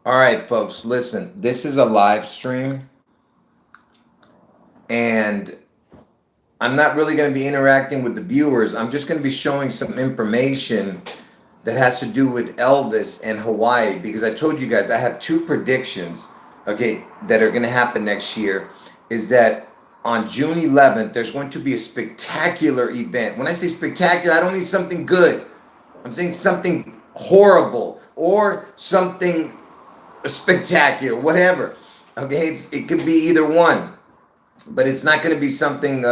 All right, folks, listen. This is a live stream, and I'm not really going to be interacting with the viewers. I'm just going to be showing some information that has to do with Elvis and Hawaii because I told you guys I have two predictions, okay, that are going to happen next year. Is that on June 11th, there's going to be a spectacular event. When I say spectacular, I don't mean something good. I'm saying something horrible or something spectacular, whatever. Okay, it could be either one, but it's not going to be something.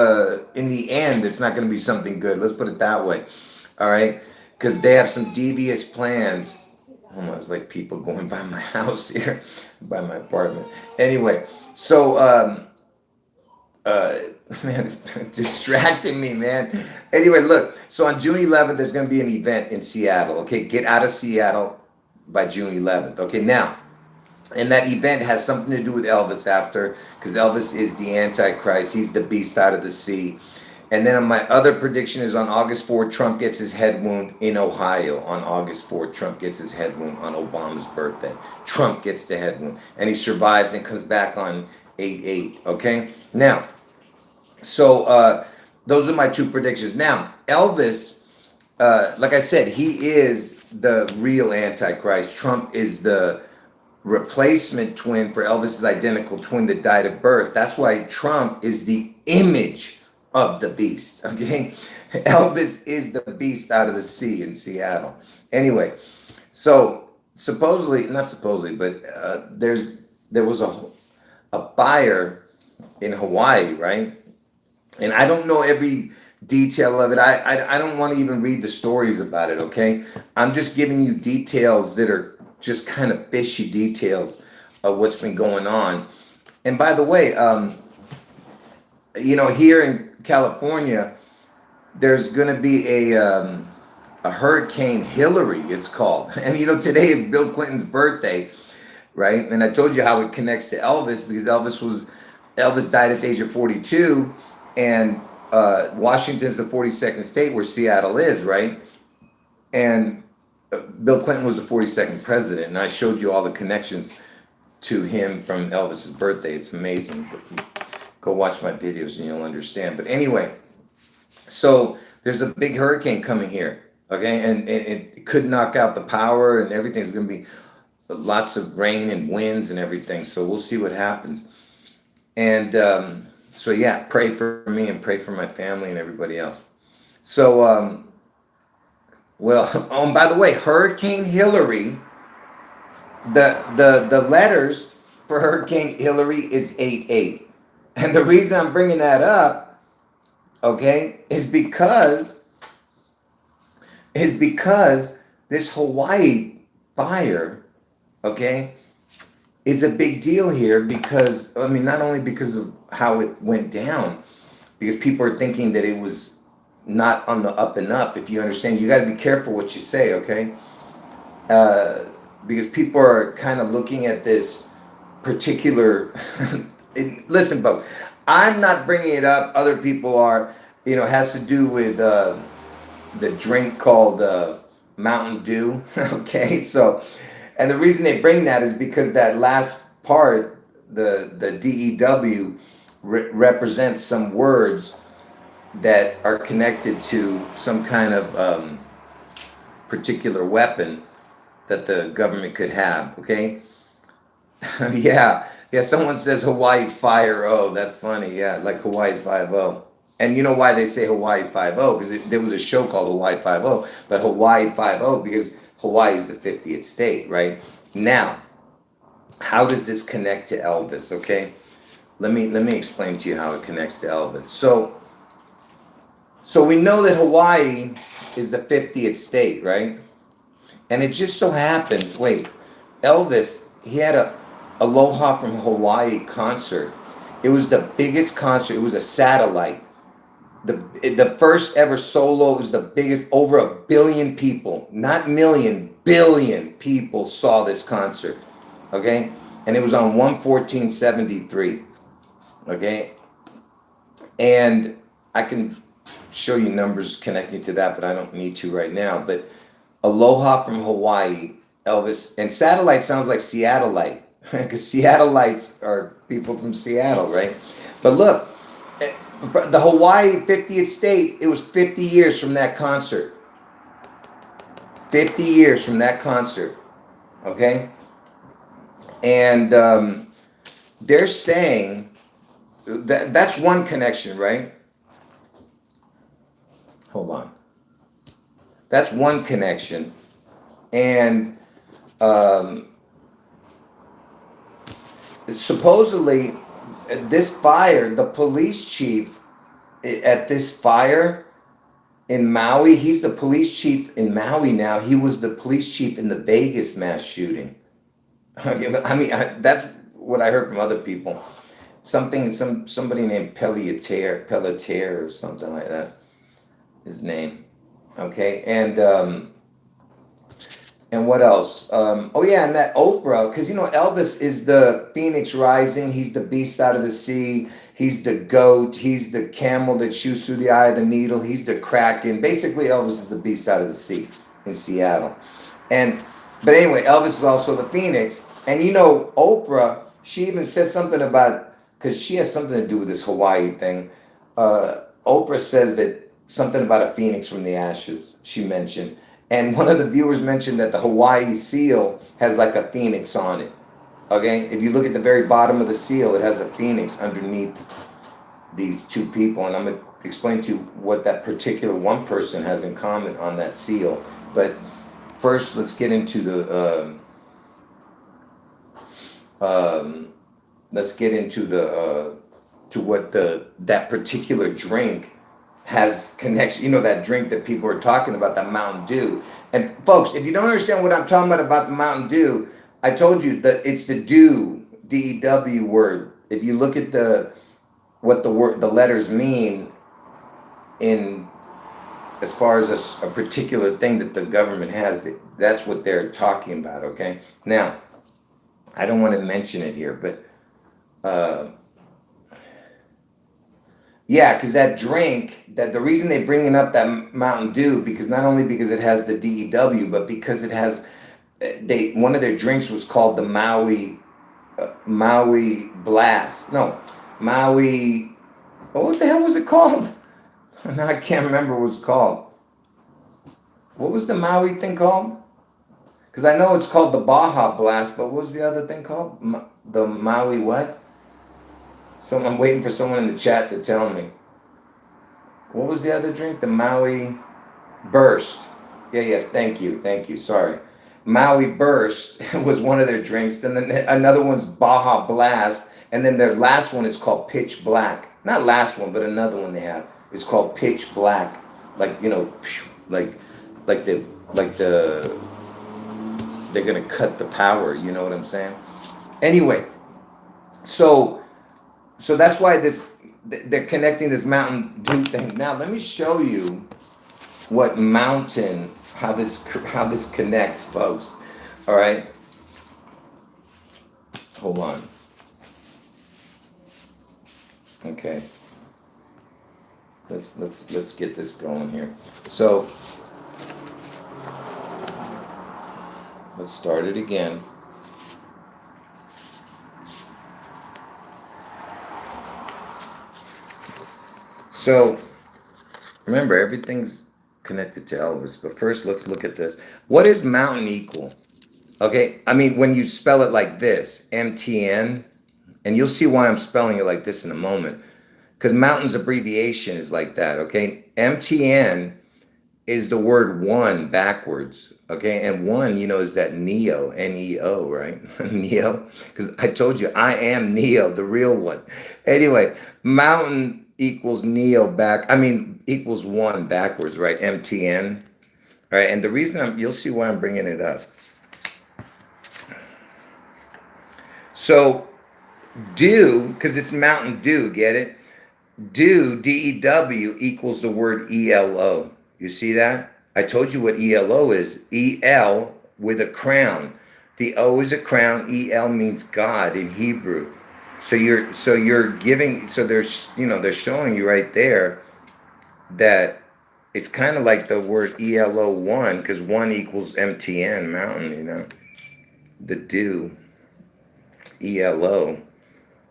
In the end, it's not going to be something good. Let's put it that way. All right, because they have some devious plans. Almost like people going by my house here, by my apartment. Anyway, so uh, man, it's distracting me, man. Anyway, look. So on June 11th, there's going to be an event in Seattle. Okay, get out of Seattle by June 11th. Okay, now and that event has something to do with Elvis after, because Elvis is the Antichrist. He's the beast out of the sea. And then my other prediction is on August 4th, Trump gets his head wound in Ohio. On August 4th, Trump gets his head wound on Obama's birthday. Trump gets the head wound. And he survives and comes back on 8/8. Okay? Now, so those are my two predictions. Now, Elvis, like I said, he is the real Antichrist. Trump is the replacement twin for Elvis's identical twin that died at birth. That's why Trump is the image of the beast. Okay, Elvis is the beast out of the sea in Seattle. Anyway, so supposedly, not supposedly, but there was a buyer in Hawaii, right? And I don't know every detail of it. I don't want to even read the stories about it. Okay, I'm just giving you details that are just kind of fishy details of what's been going on. And by the way, here in California, there's going to be a Hurricane Hillary, it's called. And today is Bill Clinton's birthday, right? And I told you how it connects to Elvis because Elvis died at the age of 42, and Washington's the 42nd state where Seattle is, right? And Bill Clinton was the 42nd president, and I showed you all the connections to him from Elvis's birthday. It's amazing. Go watch my videos and you'll understand. But anyway, so there's a big hurricane coming here, okay? And it could knock out the power and everything's going to be lots of rain and winds and everything. So we'll see what happens. And so, yeah, pray for me and pray for my family and everybody else. So, well, oh, by the way, Hurricane Hillary, the letters for Hurricane Hillary is 8/8. And the reason I'm bringing that up, okay, is because this Hawaii fire, okay, is a big deal here because I mean not only because of how it went down, because people are thinking that it was not on the up and up. If you understand, you got to be careful what you say, okay? Uh, because people are kind of looking at this particular. Listen, folks, I'm not bringing it up. Other people are. It has to do with the drink called Mountain Dew. Okay, so, and the reason they bring that is because that last part, the DEW, represents some words that are connected to some kind of particular weapon that the government could have. Okay, yeah. Someone says Hawaii Fire. Oh, that's funny. Yeah, like Hawaii 5-0. And you know why they say Hawaii 5-0? Because there was a show called Hawaii 5-0, but Hawaii 5-0 because Hawaii is the 50th state, right? Now, how does this connect to Elvis? Okay, let me explain to you how it connects to Elvis. So we know that Hawaii is the 50th state, right? And it just so happens, wait, Elvis, he had a Aloha from Hawaii concert. It was the biggest concert. It was a satellite. The first ever solo. It was the biggest. Over 1 billion people, not million, billion people saw this concert. Okay, and it was on 1/14/73. Okay, and I can show you numbers connecting to that, but I don't need to right now. But Aloha from Hawaii Elvis. And satellite sounds like Seattleite, because Seattleites are people from Seattle, right? But look, the Hawaii 50th state, it was 50 years from that concert. 50 years from that concert, okay? And they're saying that's one connection, right? Hold on. That's one connection. And supposedly, this fire, the police chief at this fire in Maui, he's the police chief in Maui now. He was the police chief in the Vegas mass shooting. I mean, that's what I heard from other people. Somebody named Pelletier or something like that. His name. Okay, and what else? Oh yeah, and that Oprah, because you know Elvis is the phoenix rising. He's the beast out of the sea. He's the goat. He's the camel that shoots through the eye of the needle. He's the kraken. Basically, Elvis is the beast out of the sea in Seattle. And but anyway, Elvis is also the phoenix. And you know Oprah, she even said something about, because she has something to do with this Hawaii thing. Oprah says that something about a phoenix from the ashes. She mentioned. And one of the viewers mentioned that the Hawaii seal has like a phoenix on it. Okay? If you look at the very bottom of the seal, it has a phoenix underneath these two people. And I'm going to explain to you what that particular one person has in common on that seal. But first, let's get into the to what that particular drink has connection. You know, that drink that people are talking about, that Mountain Dew. And folks, if you don't understand what I'm talking about the Mountain Dew, I told you that it's the dew, D-E-W word. If you look at the letters mean in as far as a particular thing that the government has, that's what they're talking about, okay? Now, I don't want to mention it here, but yeah, because that drink, that the reason they bringing up that Mountain Dew, because not only because it has the DEW, but because it has, one of their drinks was called the Maui Blast. No, Maui, what the hell was it called? Now I can't remember what it's called. What was the Maui thing called? Because I know it's called the Baja Blast, but what was the other thing called? The Maui what? I'm waiting for someone in the chat to tell me. What was the other drink? The Maui Burst. Yes, thank you, sorry. Maui Burst was one of their drinks. Then another one's Baja Blast. And then their last one is called Pitch Black. Not last one, but another one they have. It's called Pitch Black. Like, you know, like they're gonna cut the power, you know what I'm saying? Anyway, so that's why they're connecting this Mountain Dew thing. Now let me show you what mountain, how this connects, folks. All right, hold on. Okay, let's get this going here. So let's start it again. So, remember, everything's connected to Elvis. But first, let's look at this. What is mountain equal? Okay, I mean, when you spell it like this, MTN, and you'll see why I'm spelling it like this in a moment. Because mountain's abbreviation is like that, okay? MTN is the word one backwards, okay? And one, you know, is that Neo, N-E-O, right? Neo, because I told you, I am Neo, the real one. Anyway, mountain equals Neo equals one backwards, right? MTN. All right, and the reason you'll see why I'm bringing it up. So, Dew, because it's Mountain Dew, get it? Dew, D-E-W, equals the word E-L-O. You see that? I told you what E-L-O is. E-L with a crown. The O is a crown. E-L means God in Hebrew. So they're showing you right there that it's kind of like the word ELO1 because 1 equals MTN, mountain, you know. The dew, ELO,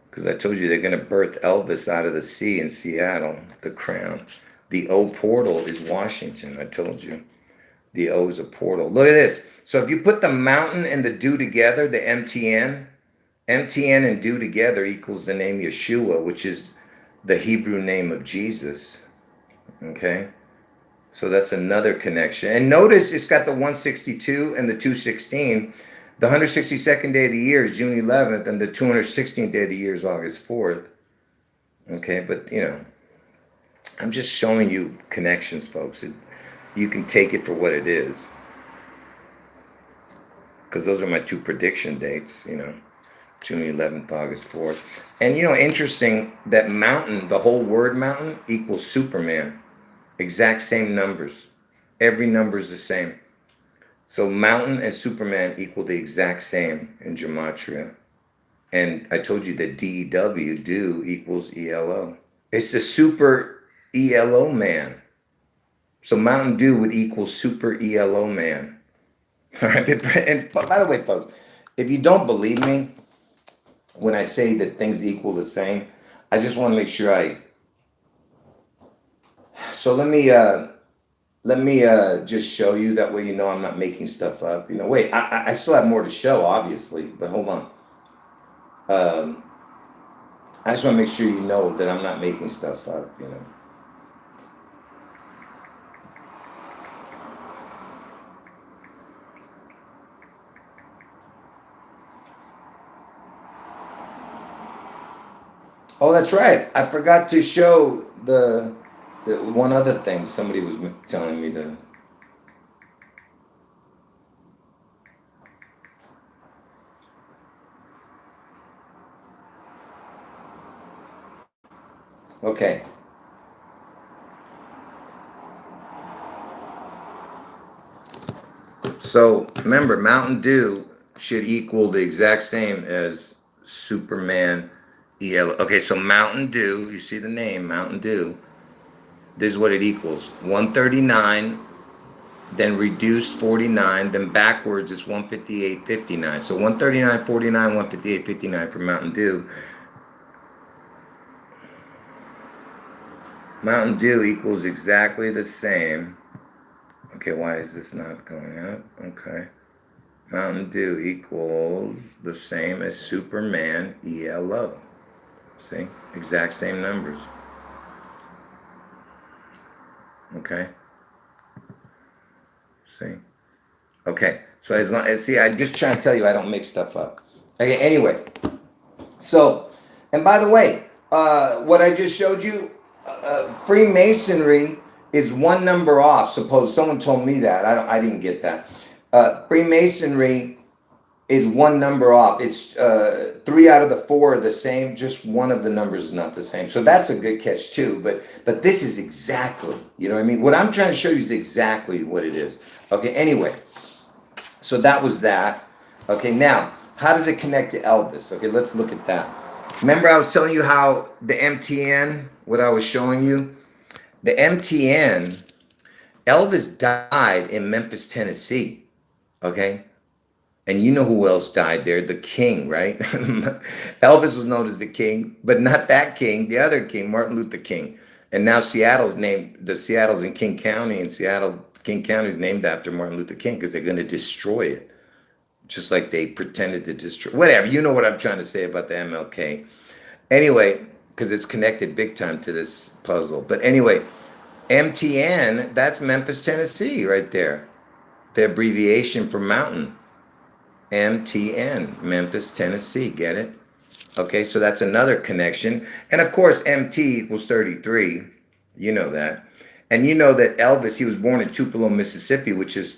because I told you they're going to birth Elvis out of the sea in Seattle, the crown. The O portal is Washington, I told you. The O is a portal. Look at this. So if you put the mountain and the dew together, the MTN and dew together equals the name Yeshua, which is the Hebrew name of Jesus. Okay? So that's another connection. And notice it's got the 162 and the 216. The 162nd day of the year is June 11th, and the 216th day of the year is August 4th. Okay, but you know, I'm just showing you connections, folks. You can take it for what it is. Because those are my two prediction dates, you know, June 11th, August 4th. And you know, interesting that mountain, the whole word mountain equals Superman. Exact same numbers. Every number is the same. So mountain and Superman equal the exact same in gematria. And I told you that DEW, do, equals ELO. It's the super ELO man. So Mountain Dew would equal super ELO man. All right. And by the way, folks, if you don't believe me, when I say that things equal the same, I just want to make sure so let me just show you, that way you know I'm not making stuff up. You know, wait, I still have more to show, obviously, but hold on. I just want to make sure you know that I'm not making stuff up, you know. Oh, that's right. I forgot to show the one other thing somebody was telling me to. Okay. So remember, Mountain Dew should equal the exact same as Superman EL. Okay, so Mountain Dew, you see the name, Mountain Dew. This is what it equals. 139, then reduced 49, then backwards is 158.59. So 139.49, 158.59 for Mountain Dew. Mountain Dew equals exactly the same. Okay, why is this not going up? Okay. Mountain Dew equals the same as Superman ELO. See? Exact same numbers. Okay? See? Okay. So as long as, see, I'm just trying to tell you I don't make stuff up. Okay, anyway. So, and by the way, what I just showed you, Freemasonry is one number off. Suppose someone told me that. I didn't get that. Freemasonry is one number off. It's 3 out of the 4 are the same. Just one of the numbers is not the same. So that's a good catch too. But this is exactly, you know what I mean? What I'm trying to show you is exactly what it is. Okay, anyway. So that was that. Okay, now, how does it connect to Elvis? Okay, let's look at that. Remember I was telling you how the MTN, what I was showing you? The MTN, Elvis died in Memphis, Tennessee. Okay? And you know who else died there? The king, right? Elvis was known as the king, but not that king, the other king, Martin Luther King. And now Seattle's in King County, and King County is named after Martin Luther King because they're going to destroy it. Just like they pretended to destroy, whatever. You know what I'm trying to say about the MLK. Anyway, because it's connected big time to this puzzle. But anyway, MTN, that's Memphis, Tennessee right there. The abbreviation for mountain. MTN, Memphis, Tennessee. Get it? Okay, so that's another connection. And of course, MT equals 33. You know that. And you know that Elvis, he was born in Tupelo, Mississippi, which is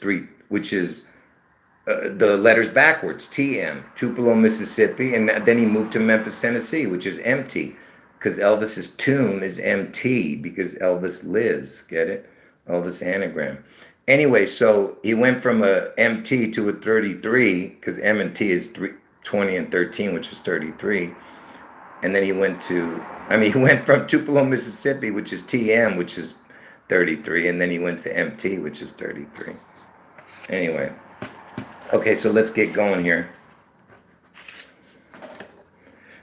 the letters backwards, TM, Tupelo, Mississippi, and then he moved to Memphis, Tennessee, which is MT, because Elvis's tune is MT, because Elvis lives, get it? Elvis anagram. Anyway, so he went from a MT to a 33, because M and T is 20 and 13, which is 33. And then he went from Tupelo, Mississippi, which is TM, which is 33, and then he went to MT, which is 33. Anyway, okay, so let's get going here.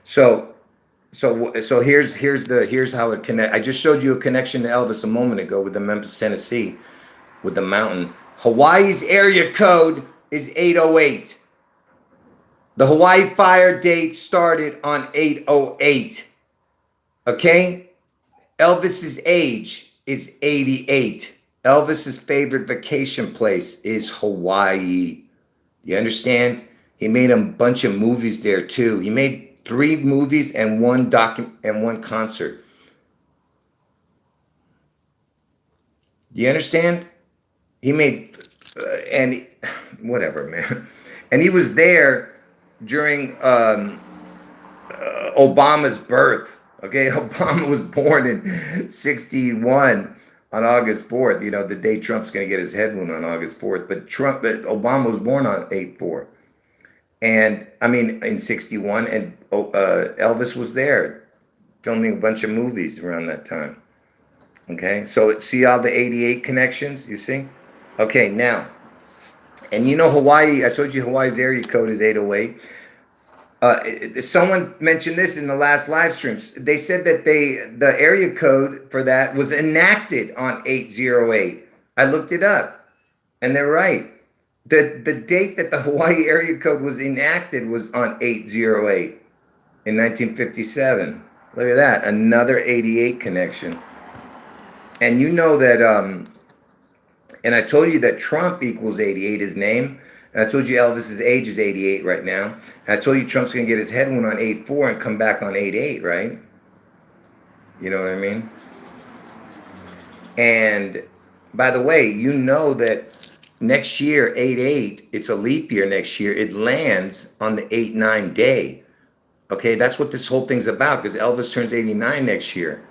So here's how it connect. I just showed you a connection to Elvis a moment ago with the Memphis, Tennessee, with the mountain. Hawaii's area code is 808. The Hawaii fire date started on 808. Okay? Elvis's age is 88. Elvis's favorite vacation place is Hawaii. You understand? He made a bunch of movies there too. He made 3 movies and one concert. You understand? He made whatever, man. And he was there during Obama's birth. Okay, Obama was born in 61 on August 4th. You know, the day Trump's going to get his head wound on August 4th. But Obama was born on 8/4. And I mean, in 61, and Elvis was there filming a bunch of movies around that time. Okay, so see all the 88 connections, you see? Okay, now, and you know Hawaii, I told you Hawaii's area code is 808. Someone mentioned this in the last live streams. They said that the area code for that was enacted on 808. I looked it up, and they're right. The date that the Hawaii area code was enacted was on 808 in 1957. Look at that, another 88 connection. And you know that, and I told you that Trump equals 88, his name. And I told you Elvis's age is 88 right now. And I told you Trump's going to get his head wound on 8/4 and come back on 8/8, right? You know what I mean? And by the way, you know that next year, 8/8, it's a leap year next year. It lands on the 8/9 day. Okay, that's what this whole thing's about, because Elvis turns 89 next year.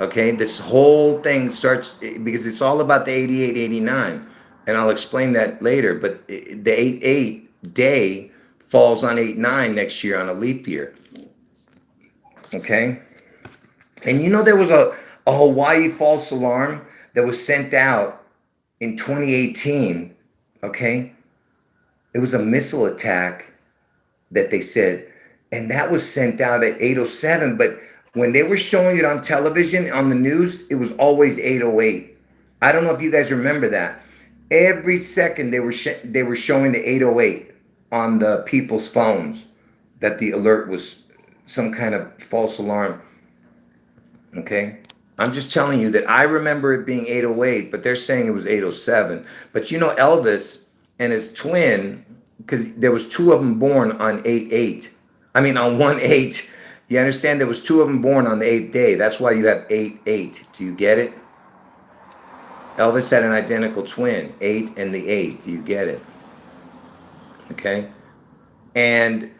Okay, this whole thing starts because it's all about the 88, 89. And I'll explain that later. But the 8/8 day falls on 8/9 next year on a leap year. Okay? And you know there was a Hawaii false alarm that was sent out in 2018. Okay? It was a missile attack that they said. And that was sent out at 8:07. But when they were showing it on television, on the news, it was always 8:08. I don't know if you guys remember that. Every second they were showing the 8:08 on the people's phones, that the alert was some kind of false alarm. Okay? I'm just telling you that I remember it being 8:08, but they're saying it was 8:07. But you know Elvis and his twin, because there was 2 of them born on 8/8. I mean on 1/8. You understand? There was 2 of them born on the 8th day. That's why you have 8/8. Do you get it? Elvis had an identical twin, 8 and the 8. Do you get it? Okay. And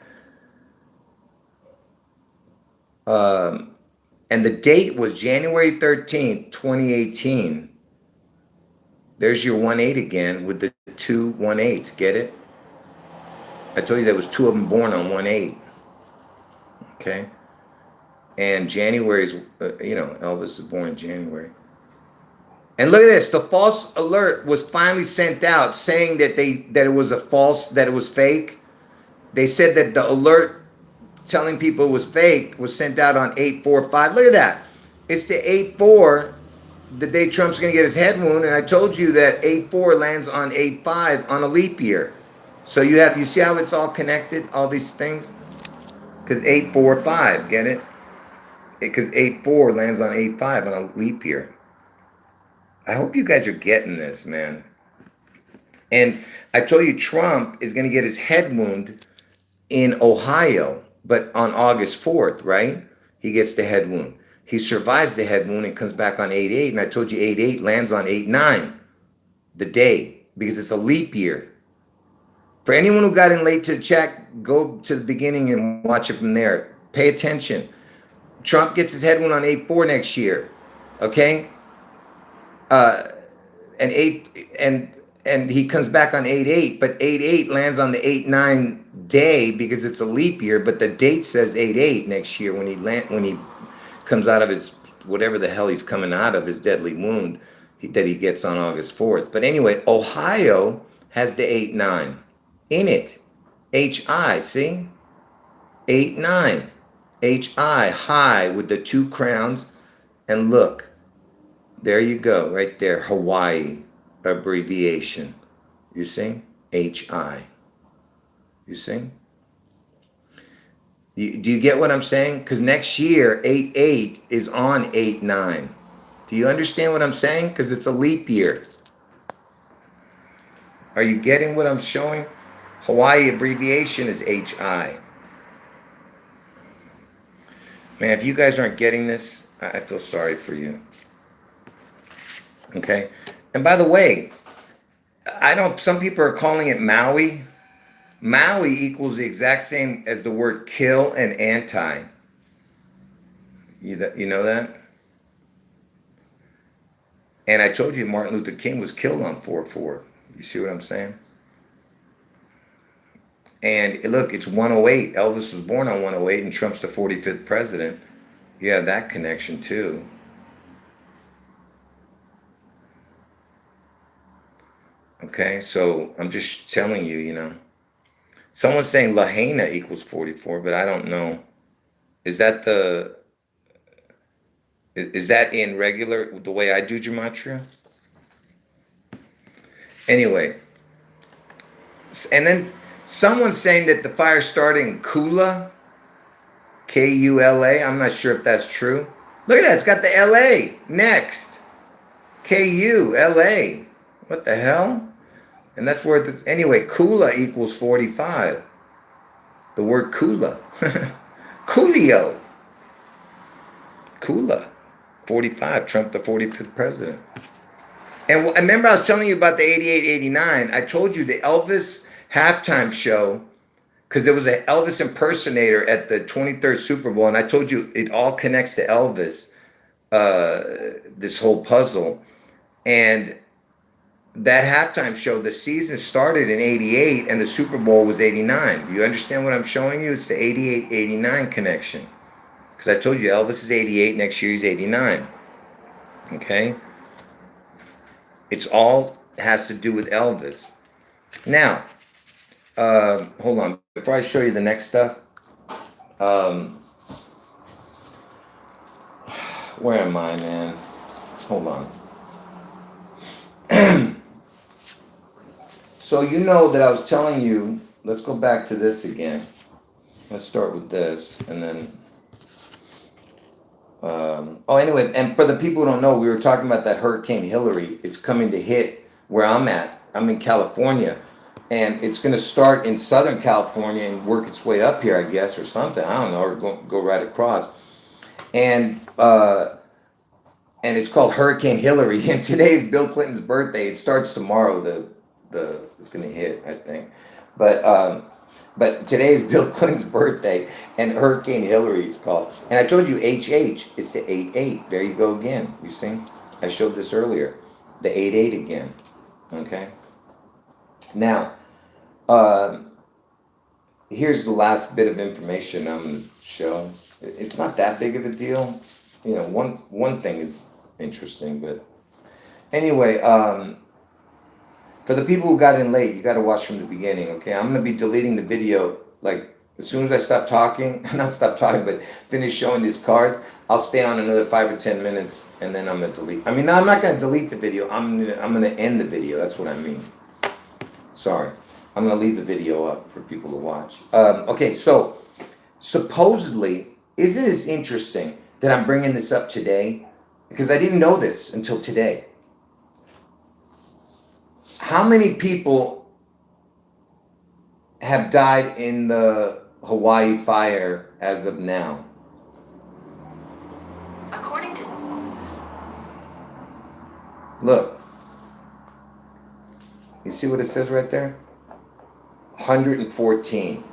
the date was January 13th, 2018. There's your 1/8 again with the 2 1/8s. Get it? I told you there was 2 of them born on 1/8. Okay. And January's, Elvis was born in January. And look at this. The false alert was finally sent out saying that it was that it was fake. They said that the alert telling people it was fake was sent out on 8/4/5. Look at that. It's the 8/4, the day Trump's going to get his head wound. And I told you that 8/4 lands on 8/5 on a leap year. So you see how it's all connected, all these things? Because 8/4/5, get it? Because 8/4 lands on 8/5 on a leap year. I hope you guys are getting this, man. And I told you Trump is going to get his head wound in Ohio, but on August 4th, right? He gets the head wound. He survives the head wound and comes back on 8/8. And I told you 8/8 lands on 8/9, the day, because it's a leap year. For anyone who got in late to check, go to the beginning and watch it from there. Pay attention. Trump gets his head wound on 8/4 next year. Okay? And he comes back on 8/8, but 8/8 lands on the 8/9 day because it's a leap year, but the date says 8/8 next year when he comes out of his whatever the hell he's coming out of, his deadly wound. that he gets on August 4th. But anyway, Ohio has the 8-9 in it. HI, see? 8-9. HI, high with the 2 crowns. And look, there you go, right there, Hawaii abbreviation. You see? HI. You see? Do you get what I'm saying? Because next year, 8-8 is on 8-9. Do you understand what I'm saying? Because it's a leap year. Are you getting what I'm showing? Hawaii abbreviation is HI. Man, if you guys aren't getting this, I feel sorry for you. Okay? And by the way, some people are calling it Maui. Maui equals the exact same as the word kill and anti. You know that? And I told you Martin Luther King was killed on 4/4. You see what I'm saying? And look, it's 108. Elvis was born on 108 and Trump's the 45th president. You have that connection too. Okay, so I'm just telling you, you know. Someone's saying Lahaina equals 44, but I don't know. Is that in regular, the way I do gematria? Anyway, and then someone's saying that the fire's starting in Kula, Kula. I'm not sure if that's true. Look at that, it's got the LA next. KULA. What the hell? And that's where anyway, Kula equals 45. The word Kula. Coolio. Kula. 45. Trump the 45th president. And remember I was telling you about the 88-89. I told you the Elvis halftime show, because there was an Elvis impersonator at the 23rd Super Bowl, and I told you it all connects to Elvis, this whole puzzle. And that halftime show, the season started in 88 and the Super Bowl was 89. Do you understand what I'm showing you? It's the 88-89 connection. Because I told you Elvis is 88, next year he's 89. Okay? It's all has to do with Elvis. Now, hold on. Before I show you the next stuff, where am I, man? Hold on. So you know that I was telling you, let's go back to this again. Let's start with this, and then, anyway, and for the people who don't know, we were talking about that Hurricane Hillary. It's coming to hit where I'm at. I'm in California, and it's going to start in Southern California and work its way up here, I guess, or something. I don't know, or go right across. And it's called Hurricane Hillary, and today's Bill Clinton's birthday. It starts tomorrow, it's going to hit, I think. But today is Bill Clinton's birthday, and Hurricane Hillary it's called. And I told you HH, it's the 88. There you go again. You see? I showed this earlier. The 88 again. Okay? Now, here's the last bit of information I'm going to show. It's not that big of a deal. You know, one thing is interesting, but anyway, for the people who got in late, you got to watch from the beginning, okay? I'm going to be deleting the video, like, as soon as I stop talking, not stop talking, but finish showing these cards, I'll stay on another 5 or 10 minutes, and then I'm going to delete. I mean, no, I'm not going to delete the video. I'm going to end the video. That's what I mean. Sorry. I'm going to leave the video up for people to watch. Okay, so, supposedly, isn't it interesting that I'm bringing this up today? Because I didn't know this until today. How many people have died in the Hawaii fire as of now? According to... Look. You see what it says right there? 114.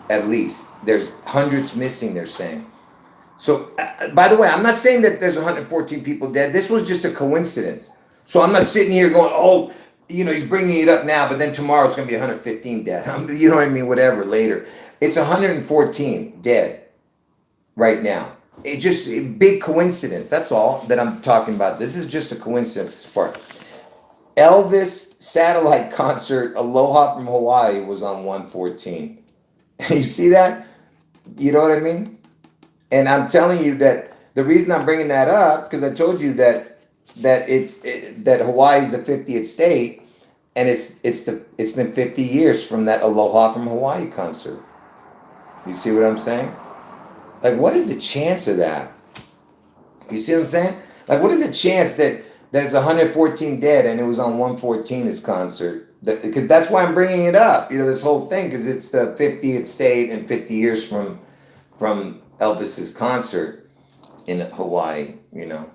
At least. There's hundreds missing, they're saying. So, by the way, I'm not saying that there's 114 people dead. This was just a coincidence. So I'm not sitting here going, oh, you know, he's bringing it up now, but then tomorrow it's going to be 115 dead. You know what I mean? Whatever, later. It's 114 dead right now. It just big coincidence. That's all that I'm talking about. This is just a coincidence. This part. Elvis satellite concert Aloha from Hawaii was on 114. You see that? You know what I mean? And I'm telling you that the reason I'm bringing that up because I told you that Hawaii is the 50th state, and it's been 50 years from that Aloha from Hawaii concert. You see what I'm saying? Like, what is the chance of that? You see what I'm saying? Like, what is the chance that it's 114 dead and it was on 114 his concert? Because that's why I'm bringing it up. You know, this whole thing because it's the 50th state and 50 years from Elvis's concert in Hawaii. You know,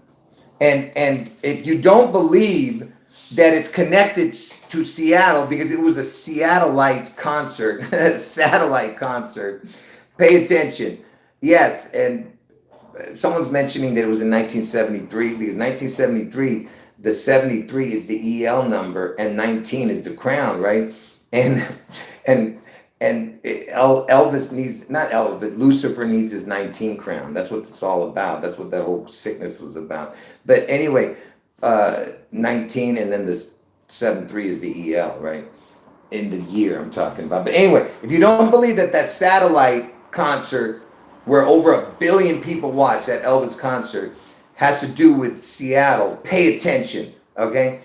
and if you don't believe that it's connected to Seattle because it was a Seattleite concert, satellite concert. Pay attention. Yes, and someone's mentioning that it was in 1973 because 1973, the 73 is the EL number and 19 is the crown, right? And and Elvis needs not Elvis, but Lucifer needs his 19 crown. That's what it's all about. That's what that whole sickness was about. But anyway, 19 and then this 73 is the EL, right? In the year I'm talking about. But anyway, if you don't believe that satellite concert where over 1 billion people watched that Elvis concert has to do with Seattle, pay attention, okay?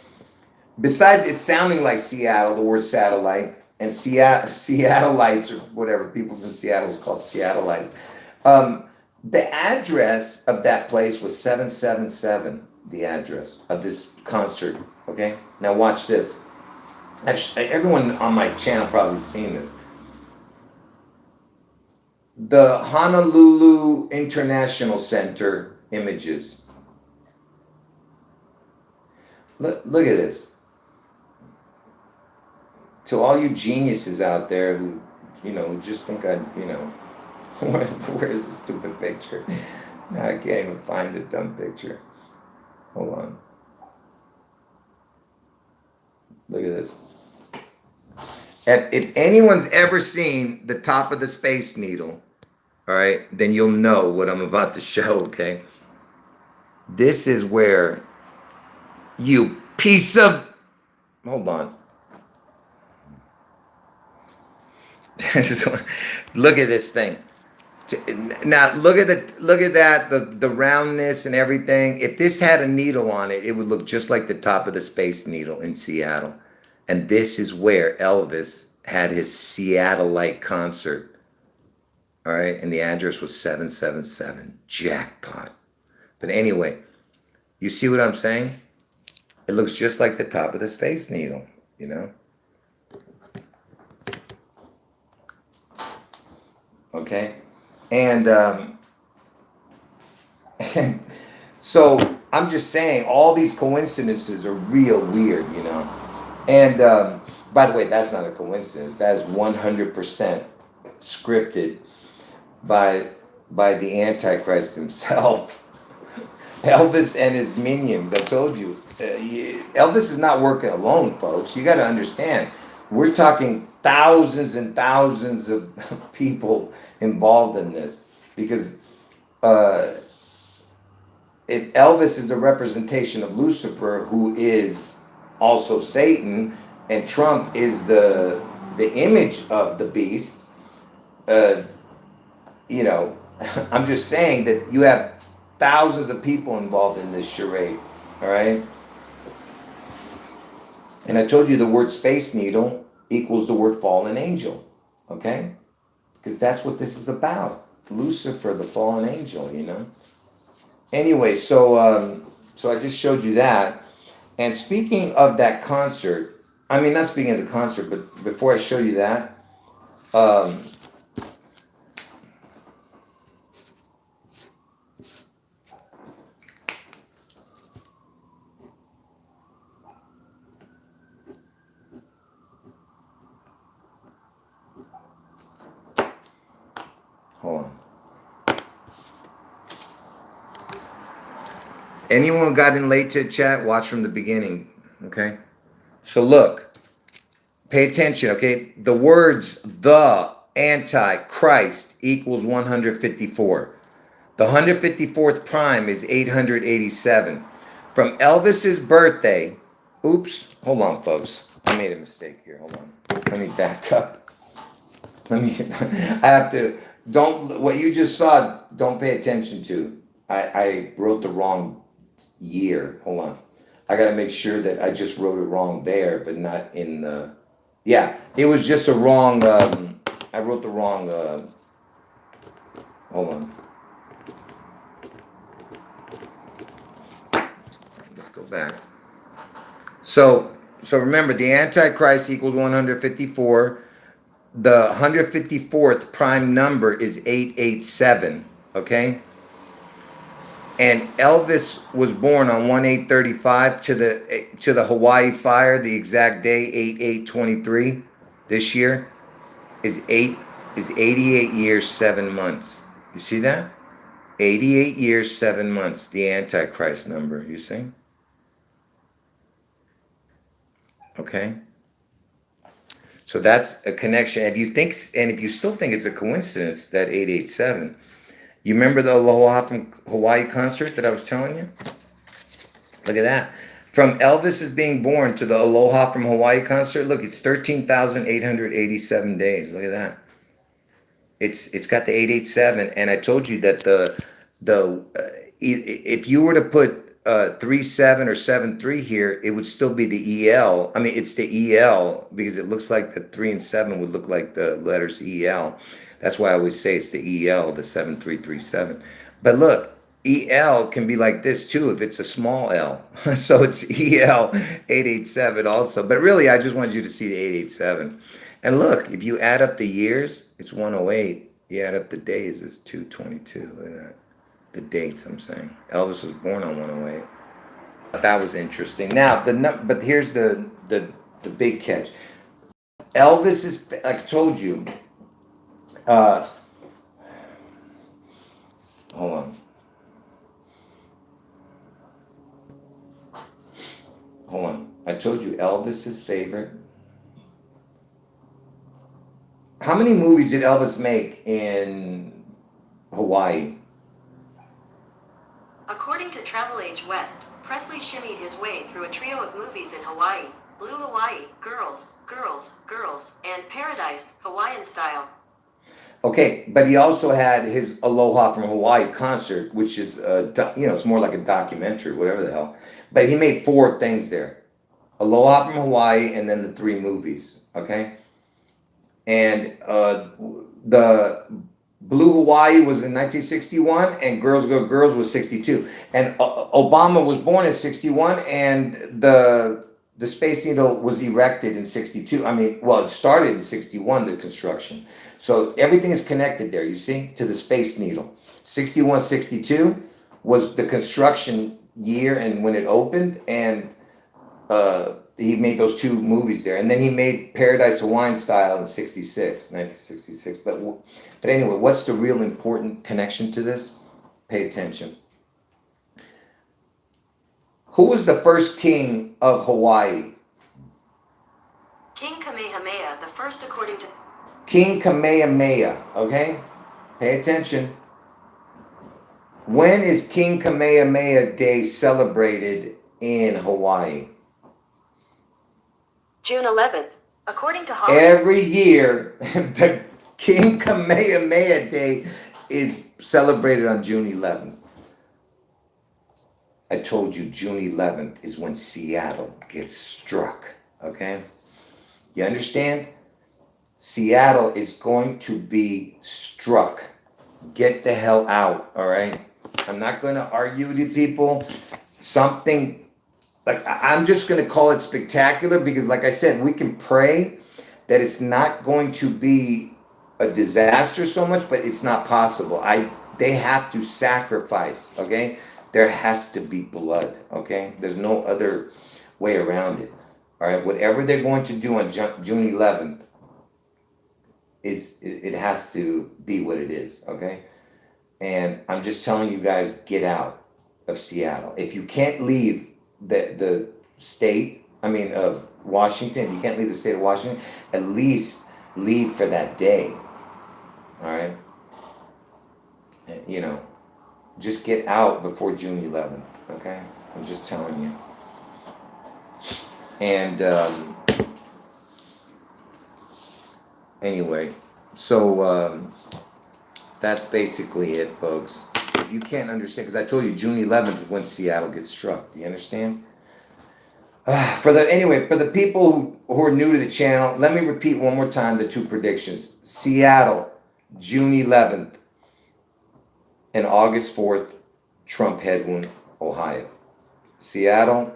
Besides it sounding like Seattle, the word satellite, and Seattleites or whatever, people from Seattle is called Seattleites. The address of that place was 777, the address of this concert, okay? Now watch this. Everyone on my channel probably seen this. The Honolulu International Center images. Look at this. To all you geniuses out there who, you know, just think where's the stupid picture? Now I can't even find the dumb picture. Hold on. Look at this. If anyone's ever seen the top of the Space Needle, all right, then you'll know what I'm about to show, okay? This is where you piece of... Hold on. Look at this thing. Now, look at that, the roundness and everything. If this had a needle on it, it would look just like the top of the Space Needle in Seattle. And this is where Elvis had his Seattleite concert. All right, and the address was 777. Jackpot. But anyway, you see what I'm saying? It looks just like the top of the Space Needle, you know? Okay? And so I'm just saying all these coincidences are real weird, you know? And by the way, that's not a coincidence. That is 100% scripted by the Antichrist himself. Elvis and his minions. I told you, Elvis is not working alone, folks. You got to understand. We're talking thousands and thousands of people involved in this because Elvis is a representation of Lucifer, who is also Satan, and Trump is the image of the beast. You know, I'm just saying that you have thousands of people involved in this charade, all right? And I told you the word Space Needle equals the word fallen angel, okay? Because that's what this is about. Lucifer, the fallen angel, you know? Anyway, so I just showed you that. And speaking of that concert, I mean, not speaking of the concert, but before I show you that, hold on. Anyone got in late to chat? Watch from the beginning, okay? So look, pay attention, okay? The words the Antichrist equals 154. The 154th prime is 887. From Elvis's birthday, oops, hold on, folks. I made a mistake here. Hold on. Let me back up. I have to, what you just saw, don't pay attention to. I wrote the wrong year. Hold on. I got to make sure that I just wrote it wrong there, but not in the, yeah, it was just a wrong, I wrote the wrong, hold on. Let's go back. So remember, the Antichrist equals 154. The 154th prime number is 887, okay? And Elvis was born on 1/8/35 to the Hawaii fire. The exact day, 8/8/23, this year is 88 years 7 months. You see that? 88 years 7 months. The Antichrist number. You see? Okay. So that's a connection. If you still think it's a coincidence, that 887, you remember the Aloha from Hawaii concert that I was telling you? Look at that. From Elvis being born to the Aloha from Hawaii concert, look, it's 13,887 days. Look at that. It's got the 887, and I told you that if you were to put 37 or 73 here, it would still be the EL. I mean, it's the EL because it looks like the 3 and 7 would look like the letters EL. That's why I always say it's the EL, the 7337. But look, EL can be like this too if it's a small L. So it's EL 887 also. But really, I just wanted you to see the 887. And look, if you add up the years, it's 108. You add up the days, it's 222. Look at that. The dates, I'm saying. Elvis was born on 108. That was interesting. Now, but here's the big catch. Elvis is, like I told you, hold on. Hold on. I told you Elvis's favorite. How many movies did Elvis make in Hawaii? According to Travel Age West, Presley shimmied his way through a trio of movies in Hawaii: Blue Hawaii, Girls, Girls, Girls, and Paradise, Hawaiian Style. Okay, but he also had his Aloha from Hawaii concert, which is, it's more like a documentary, whatever the hell. But he made 4 things there. Aloha from Hawaii, and then the 3 movies, okay? And the Blue Hawaii was in 1961, and Girls Go Girls was 62. And Obama was born in 61, and the Space Needle was erected in 62. I mean, well, it started in 61, the construction. So everything is connected there, you see, to the Space Needle. 61, 62 was the construction year and when it opened, and he made those 2 movies there. And then he made Paradise Hawaiian Style in 1966. But anyway, what's the real important connection to this? Pay attention. Who was the first king of Hawaii? King Kamehameha the first, according to King Kamehameha, okay? Pay attention. When is King Kamehameha Day celebrated in Hawaii? June 11th, according to Hollywood. Every year, the King Kamehameha Day is celebrated on June 11th. I told you June 11th is when Seattle gets struck, okay? You understand? Seattle is going to be struck. Get the hell out, all right? I'm not going to argue with you people. Something, like, I'm just going to call it spectacular because, like I said, we can pray that it's not going to be a disaster so much, but it's not possible. They have to sacrifice, okay? There has to be blood, okay? There's no other way around it, all right? Whatever they're going to do on June 11th, it has to be what it is, okay? And I'm just telling you guys, get out of Seattle. If you can't leave the state, of Washington, if you can't leave the state of Washington, at least leave for that day, all right? just get out before June 11th, okay? I'm just telling you. And anyway, so that's basically it, folks. If you can't understand, because I told you June 11th is when Seattle gets struck. Do you understand? For the people who are new to the channel, let me repeat one more time the two predictions. Seattle, June 11th, and August 4th, Trump head wound, Ohio. Seattle,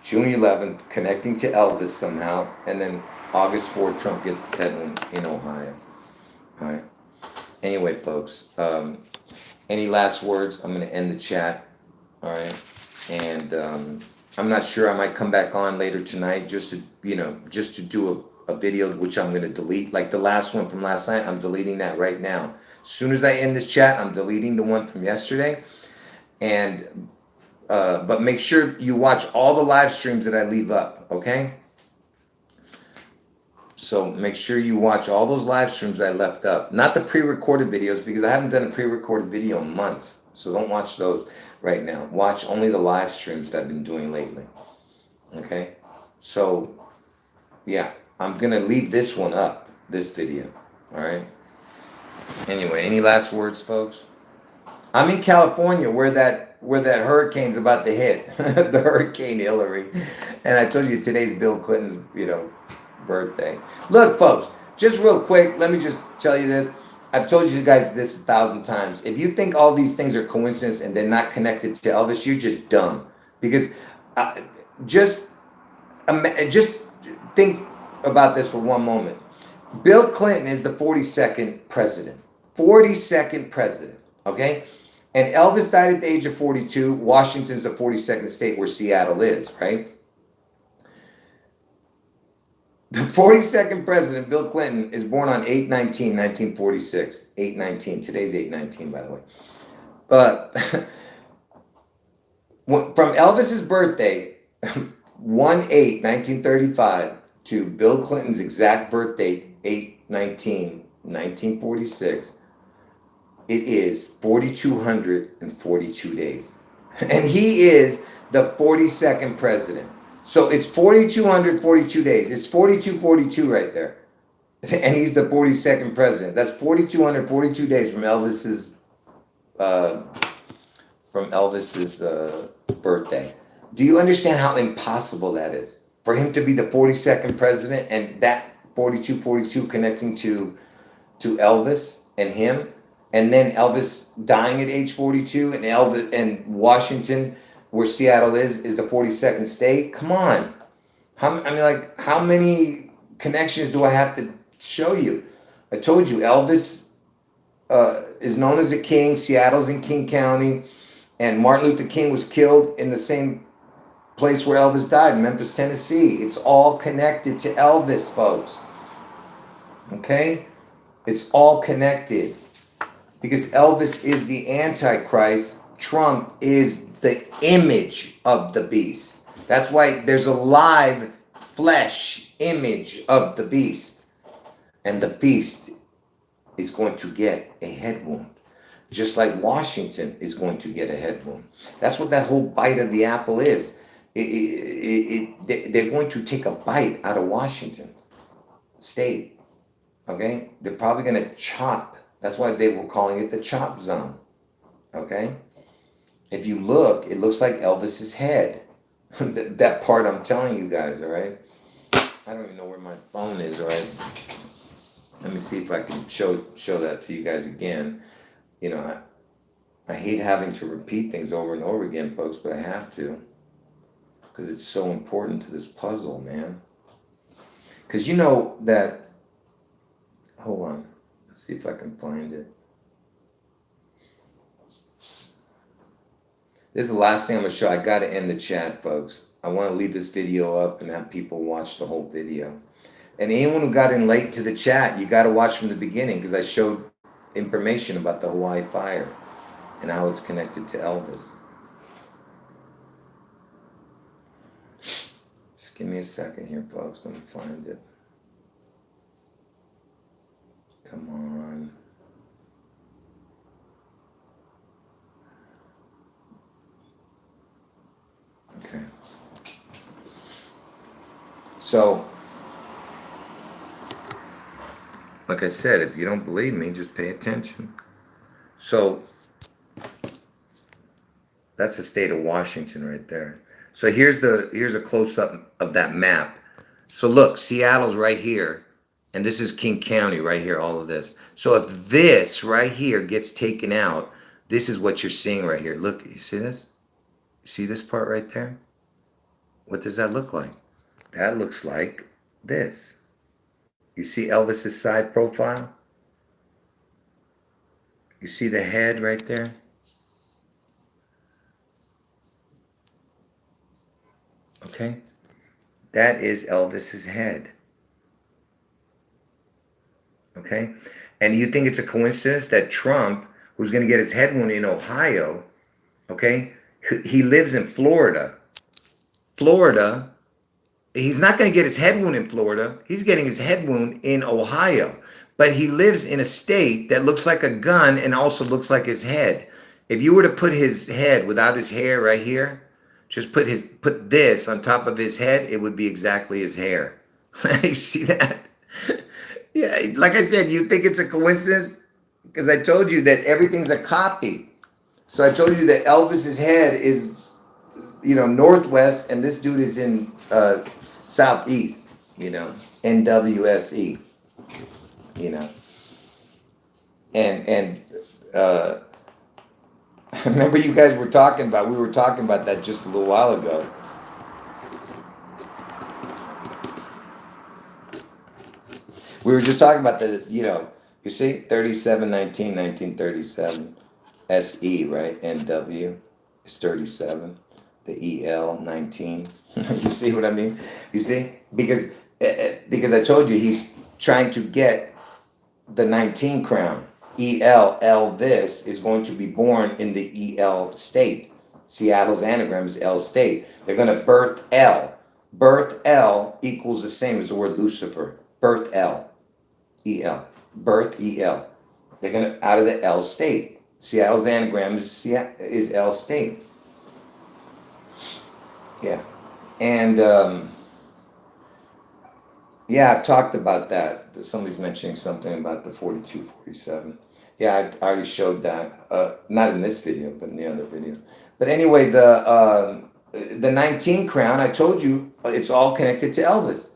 June 11th, connecting to Elvis somehow, and then August 4th, Trump gets his head wound in Ohio. All right. Anyway, folks, any last words? I'm going to end the chat. All right. And I'm not sure. I might come back on later tonight just to do a video which I'm going to delete. Like the last one from last night, I'm deleting that right now. As soon as I end this chat, I'm deleting the one from yesterday. And but make sure you watch all the live streams that I leave up, okay? So make sure you watch all those live streams I left up. Not the pre-recorded videos, because I haven't done a pre-recorded video in months. So don't watch those right now. Watch only the live streams that I've been doing lately. Okay? So, yeah, I'm going to leave this one up, this video. All right? Anyway, any last words, folks? I'm in California where that hurricane's about to hit, the Hurricane Hillary. And I told you today's Bill Clinton's, birthday. Look, folks, just real quick, let me just tell you this. I've told you guys this 1,000 times. If you think all these things are coincidence and they're not connected to Elvis, you're just dumb. Because just think about this for one moment. Bill Clinton is the 42nd president. 42nd president, okay? And Elvis died at the age of 42. Washington's the 42nd state where Seattle is, right? The 42nd president, Bill Clinton, is born on 8/19/1946. 8/19. Today's 8/19, by the way. But from Elvis's birthday, 1/8/1935, to Bill Clinton's exact birthday, 8/19/1946, it is 4,242 days. And he is the 42nd president. So it's 4,242 days. It's 4242 right there. And he's the 42nd president. That's 4,242 days from Elvis's birthday. Do you understand how impossible that is? For him to be the 42nd president and that 4242 connecting to Elvis and him, and then Elvis dying at age 42, and Elvis and Washington, where Seattle is the 42nd state. Come on. How many connections do I have to show you? I told you, Elvis is known as a king. Seattle's in King County. And Martin Luther King was killed in the same place where Elvis died, in Memphis, Tennessee. It's all connected to Elvis, folks. Okay? It's all connected. Because Elvis is the Antichrist. Trump is the image of the beast. That's why there's a live flesh image of the beast. And the beast is going to get a head wound. Just like Washington is going to get a head wound. That's what that whole bite of the apple is. They're going to take a bite out of Washington state. Okay? They're probably going to chop. That's why they were calling it the chop zone. Okay? If you look, it looks like Elvis's head. That part I'm telling you guys, all right? I don't even know where my phone is, all right? Let me see if I can show that to you guys again. I hate having to repeat things over and over again, folks, but I have to. Because it's so important to this puzzle, man. Because you know that... Hold on. Let's see if I can find it. This is the last thing I'm going to show. I got to end the chat, folks. I want to leave this video up and have people watch the whole video. And anyone who got in late to the chat, you got to watch from the beginning, because I showed information about the Hawaii fire and how it's connected to Elvis. Just give me a second here, folks. Let me find it. Come on. So, like I said, if you don't believe me, just pay attention. So, that's the state of Washington right there. So here's a close up of that map. So look, Seattle's right here, and this is King County right here, all of this. So if this right here gets taken out, this is what you're seeing right here. Look, you see this? See this part right there? What does that look like? That looks like this. You see Elvis's side profile? You see the head right there? Okay? That is Elvis's head. Okay? And you think it's a coincidence that Trump, who's going to get his head wound in Ohio, okay? He lives in Florida. Florida, he's not going to get his head wound in Florida. He's getting his head wound in Ohio. But he lives in a state that looks like a gun and also looks like his head. If you were to put his head without his hair right here, just put this on top of his head, it would be exactly his hair. You see that? Yeah, like I said, you think it's a coincidence? Because I told you that everything's a copy. So I told you that Elvis's head is, northwest, and this dude is in southeast. NWSE. You know, and I remember you guys were talking about. We were talking about that just a little while ago. We were just talking about you see, 3719, 1937, SE, right? NW is 37. The EL 19. You see what I mean? You see? Because I told you he's trying to get the 19 crown. ELVIS is going to be born in the EL state. Seattle's anagram is L state. They're going to birth L. Birth L equals the same as the word Lucifer. Birth L. EL. Birth EL. They're going to out of the L state. Seattle's anagram is L state. Yeah. And I've talked about that. Somebody's mentioning something about the 4247. Yeah, I already showed that. Not in this video, but in the other video. But anyway, the 19 crown, I told you it's all connected to Elvis.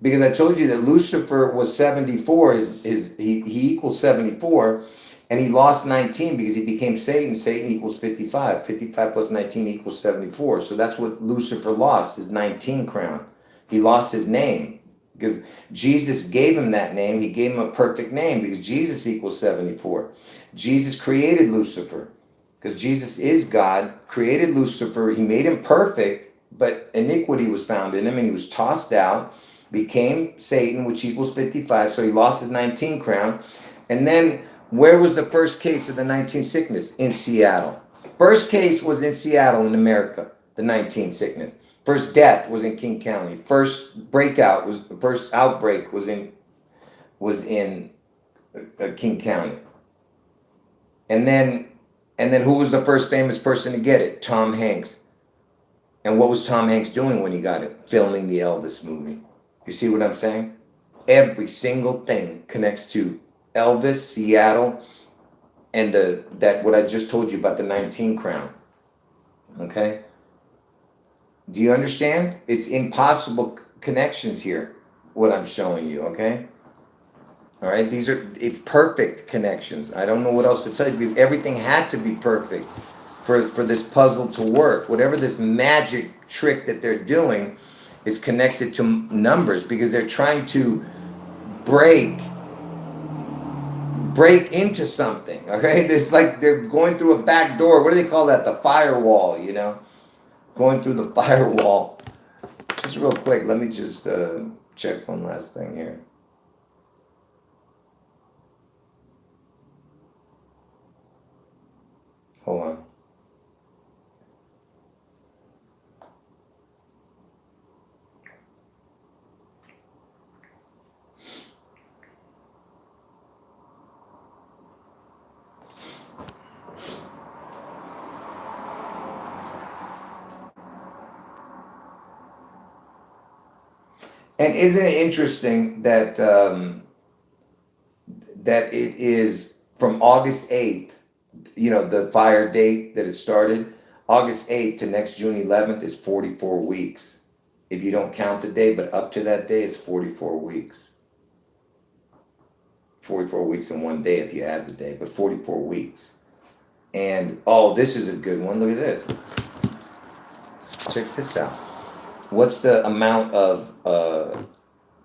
Because I told you that Lucifer was 74, he equals 74, and he lost 19 because he became Satan. Satan equals 55. 55 plus 19 equals 74. So that's what Lucifer lost, his 19 crown. He lost his name because Jesus gave him that name. He gave him a perfect name because Jesus equals 74. Jesus created Lucifer because Jesus is God, created Lucifer. He made him perfect, but iniquity was found in him and he was tossed out. Became Satan, which equals 55, so he lost his 19 crown. And then, where was the first case of the 19 sickness? In Seattle. First case was in Seattle in America, the 19 sickness. First death was in King County. First outbreak was in King County. And then who was the first famous person to get it? Tom Hanks. And what was Tom Hanks doing when he got it? Filming the Elvis movie. You see what I'm saying? Every single thing connects to Elvis, Seattle, and that what I just told you about the 19 crown. Okay? Do you understand? It's impossible connections here, what I'm showing you, okay? All right? It's perfect connections. I don't know what else to tell you because everything had to be perfect for this puzzle to work. Whatever this magic trick that they're doing is connected to numbers because they're trying to break into something. Okay, it's like they're going through a back door. What do they call that? The firewall. Going through the firewall. Just real quick, let me just check one last thing here. Hold on. And isn't it interesting that that it is from August 8th, you know, the fire date that it started, August 8th to next June 11th is 44 weeks. If you don't count the day, but up to that day, it's 44 weeks. 44 weeks in one day if you add the day, but 44 weeks. And oh, this is a good one. Look at this. Check this out. What's the amount of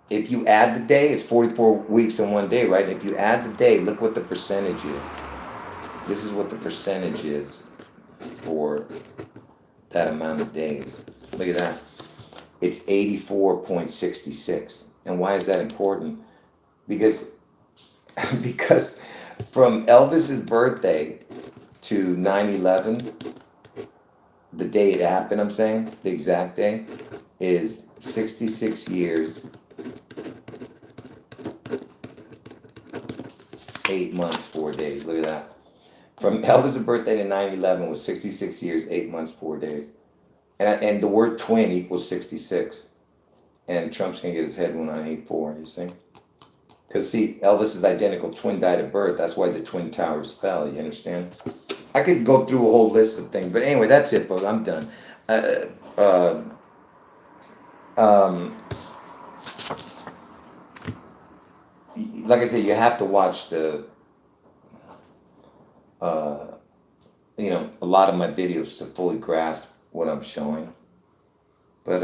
if you add the day, it's 44 weeks in one day, right? If you add the day, look what the percentage is. This is what the percentage is for that amount of days. Look at that. It's 84.66. And why is that important? Because because from Elvis's birthday to 9/11, the day it happened, I'm saying, the exact day, is 66 years, 8 months, 4 days. Look at that. From Elvis's birthday to 9/11 was 66 years, 8 months, 4 days. And the word twin equals 66. And Trump's going to get his head won on 8/4, you see? Because, see, Elvis's identical twin died at birth. That's why the Twin Towers fell, you understand? I could go through a whole list of things. But anyway, that's it, folks. I'm done. Like I said, you have to watch the, you know, a lot of my videos to fully grasp what I'm showing. But,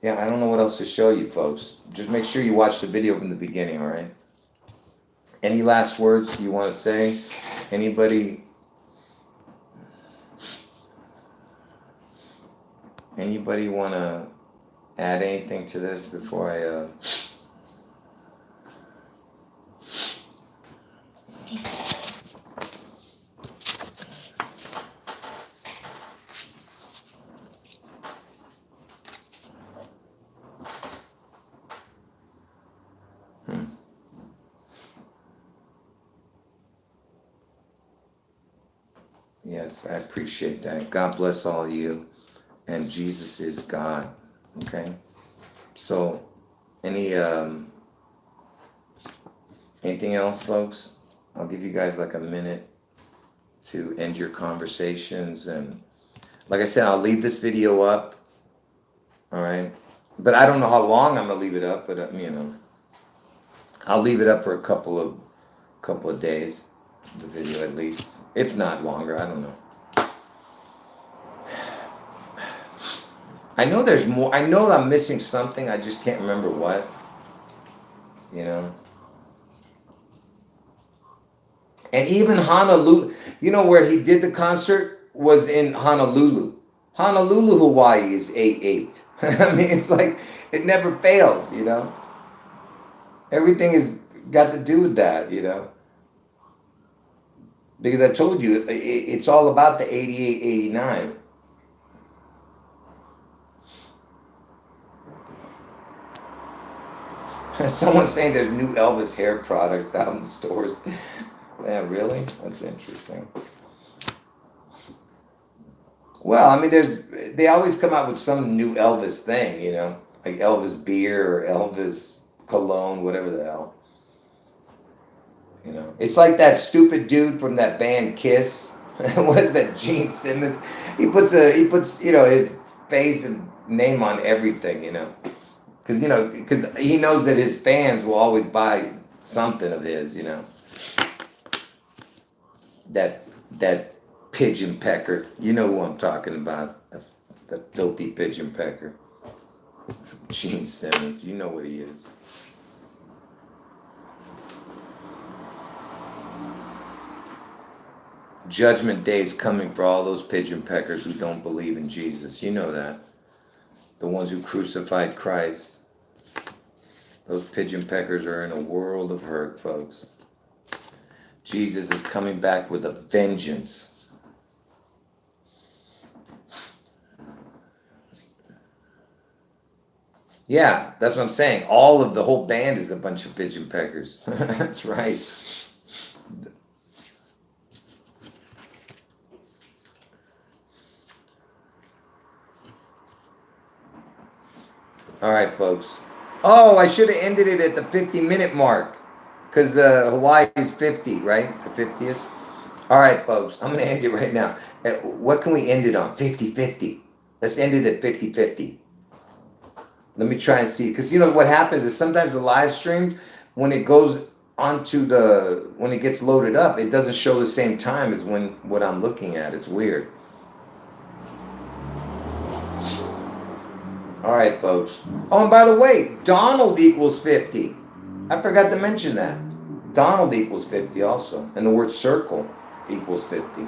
yeah, I don't know what else to show you, folks. Just make sure you watch the video from the beginning, all right? Any last words you want to say? Anybody want to add anything to this before I... Yes, I appreciate that. God bless all of you. And Jesus is God. Okay? So, anything else, folks? I'll give you guys like a minute to end your conversations. And like I said, I'll leave this video up. All right? But I don't know how long I'm going to leave it up. But, you know, I'll leave it up for a couple of days. The video at least. If not longer, I don't know. I know there's more. I know I'm missing something. I just can't remember what. You know. And even Honolulu, you know where he did the concert was in Honolulu. Honolulu, Hawaii is 8/8. I mean, it's like it never fails, you know. Everything has got to do with that, you know. Because I told you, it's all about the 88, 89. Someone's saying there's new Elvis hair products out in the stores. Yeah, really? That's interesting. Well, I mean, they always come out with some new Elvis thing, you know, like Elvis beer or Elvis cologne, whatever the hell. You know, it's like that stupid dude from that band Kiss. What is that, Gene Simmons? He puts you know, his face and name on everything, you know. Because he knows that his fans will always buy something of his, you know. That pigeon pecker, you know who I'm talking about, the filthy pigeon pecker. Gene Simmons, you know what he is. Judgment Day is coming for all those pigeon peckers who don't believe in Jesus. You know that. The ones who crucified Christ. Those pigeon peckers are in a world of hurt, folks. Jesus is coming back with a vengeance. Yeah, that's what I'm saying. All of the whole band is a bunch of pigeon peckers. That's right. All right, folks. Oh, I should have ended it at the 50-minute mark because Hawaii is 50, right? The 50th. All right, folks. I'm going to end it right now. What can we end it on? 50-50. Let's end it at 50-50. Let me try and see. Because you know what happens is sometimes the live stream, when it goes onto when it gets loaded up, it doesn't show the same time as what I'm looking at. It's weird. All right, folks. Oh, and by the way, Donald equals 50. I forgot to mention that. Donald equals 50 also. And the word circle equals 50.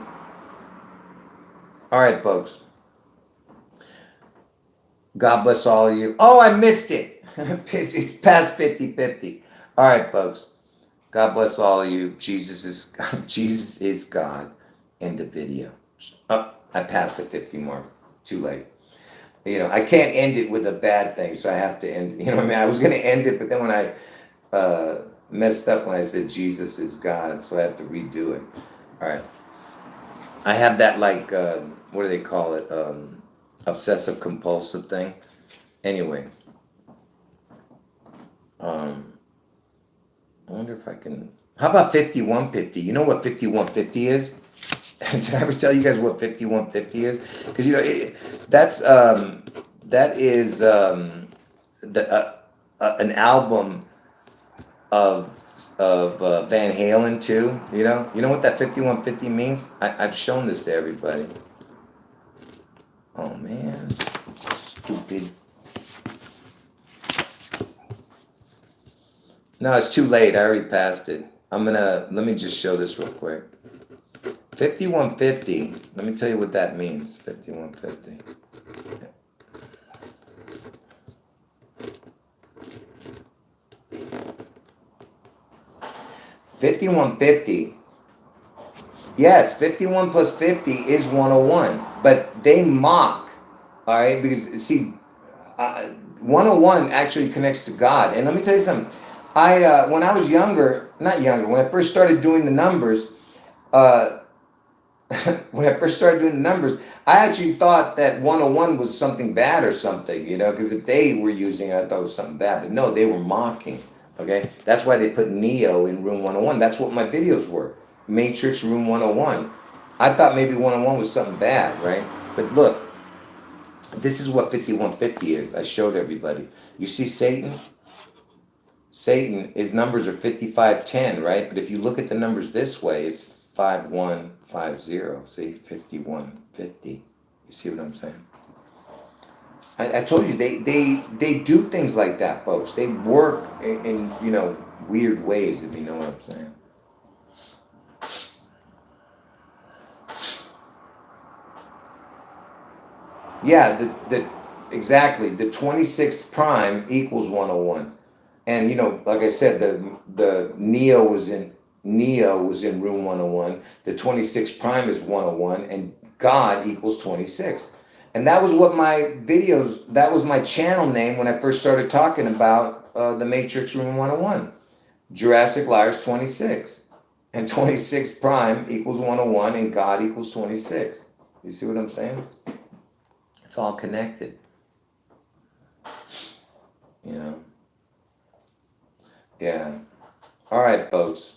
All right, folks. God bless all of you. Oh, I missed it. It's past 50-50. All right, folks. God bless all of you. Jesus is God. End of video. Oh, I passed the 50 mark. Too late. You know, I can't end it with a bad thing, so I have to end. You know what I mean? I was going to end it, but then when I messed up when I said Jesus is God, so I have to redo it. All right. I have that like what do they call it? Obsessive compulsive thing. Anyway, I wonder if I can. How about 5150? You know what 5150 is? Did I ever tell you guys what 5150 is? Because you know that is an album of Van Halen too. You know what that 5150 means? I've shown this to everybody. Oh man, stupid. No, it's too late. I already passed it. Let me just show this real quick. 5150, let me tell you what that means. 5150. Yes, 51 plus 50 is 101, but they mock, all right, because see, 101 actually connects to God. And let me tell you something. When I was younger, not younger, when I first started doing the numbers, uh, I actually thought that 101 was something bad or something, because if they were using it, I thought it was something bad. But no, they were mocking, okay? That's why they put Neo in room 101. That's what my videos were. Matrix room 101. I thought maybe 101 was something bad, right? But look, this is what 5150 is. I showed everybody. You see Satan? Satan, his numbers are 5510, right? But if you look at the numbers this way, it's 5150. See, 5150. You see what I'm saying? I told you they do things like that, folks. They work in weird ways, if you know what I'm saying. Yeah, exactly. The 26th prime equals 101. And like I said, the Neo was in room 101. The 26 prime is 101, and God equals 26. And that was what that was my channel name when I first started talking about the Matrix room 101. Jurassic Liars 26. And 26 prime equals 101, and God equals 26. You see what I'm saying? It's all connected. Yeah. All right, folks.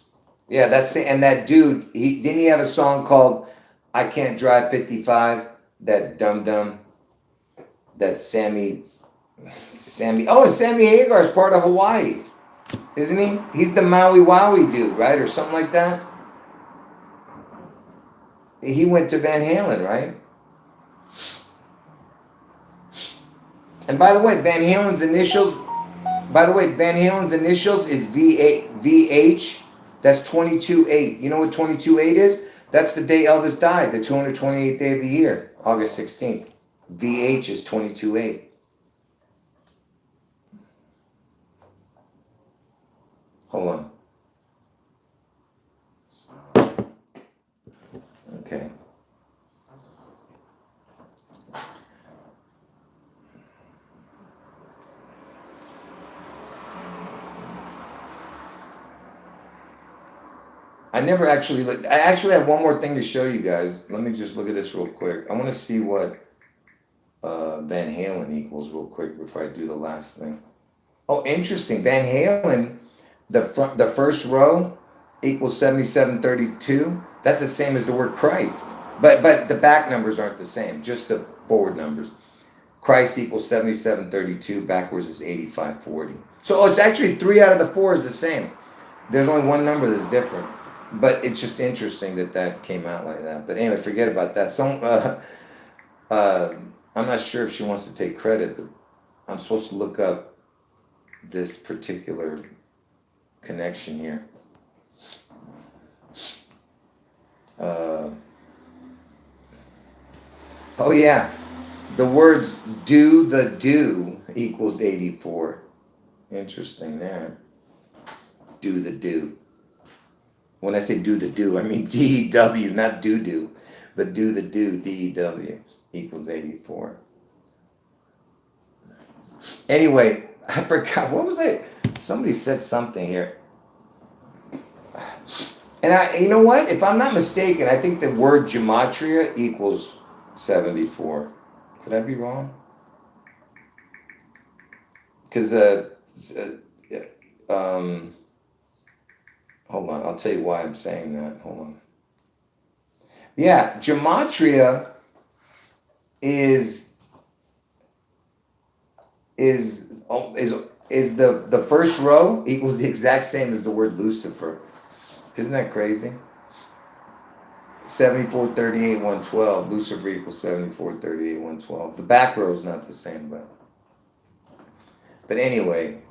Yeah, that's it. And that dude, he have a song called "I Can't Drive 55." That dum dum. That Sammy. Oh, and Sammy Hagar is part of Hawaii, isn't he? He's the Maui Wowie dude, right, or something like that. He went to Van Halen, right? And by the way, Van Halen's initials is VH. That's 22/8. You know what 22/8 is? That's the day Elvis died, the 228th day of the year, August 16th. VH is 22/8. Hold on. Okay. I never actually looked. I actually have one more thing to show you guys. Let me just look at this real quick. I want to see what Van Halen equals real quick before I do the last thing. Oh, interesting. Van Halen, the first row equals 7732. That's the same as the word Christ. But the back numbers aren't the same, just the forward numbers. Christ equals 7732, backwards is 8540. So it's actually 3 out of the 4 is the same. There's only one number that's different. But it's just interesting that came out like that. But anyway, forget about that. I'm not sure if she wants to take credit, but I'm supposed to look up this particular connection here. Oh yeah, the words do equals 84. Interesting there. Do the do. When I say do the do, I mean D-E-W, not do-do. But do the do, D-E-W, equals 84. Anyway, I forgot, what was it? Somebody said something here. And you know what? If I'm not mistaken, I think the word gematria equals 74. Could I be wrong? Because, hold on, I'll tell you why I'm saying that. Hold on. Yeah, gematria is the first row equals the exact same as the word Lucifer. Isn't that crazy? 74, 38, 112. Lucifer equals 74, 38, 112. The back row is not the same, but anyway,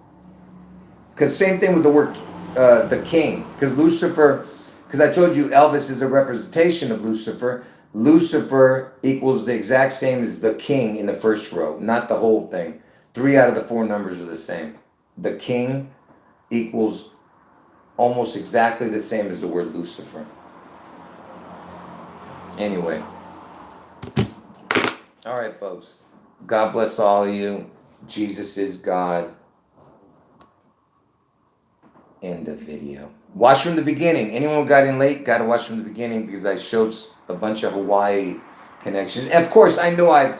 because same thing with the word the king, because Lucifer, because I told you Elvis is a representation of Lucifer. Lucifer equals the exact same as the king in the first row, not the whole thing. 3 out of the 4 numbers are the same. The king equals almost exactly the same as the word Lucifer. Anyway. All right, folks. God bless all of you. Jesus is God. End of video. Watch from the beginning. Anyone who got in late, got to watch from the beginning because I showed a bunch of Hawaii connections. And of course, I know I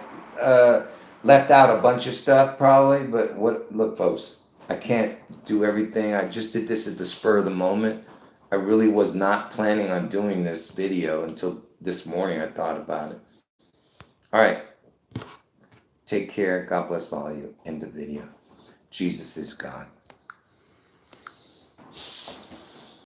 left out a bunch of stuff probably, but look, folks, I can't do everything. I just did this at the spur of the moment. I really was not planning on doing this video until this morning. I thought about it. All right. Take care. God bless all of you. End of video. Jesus is God.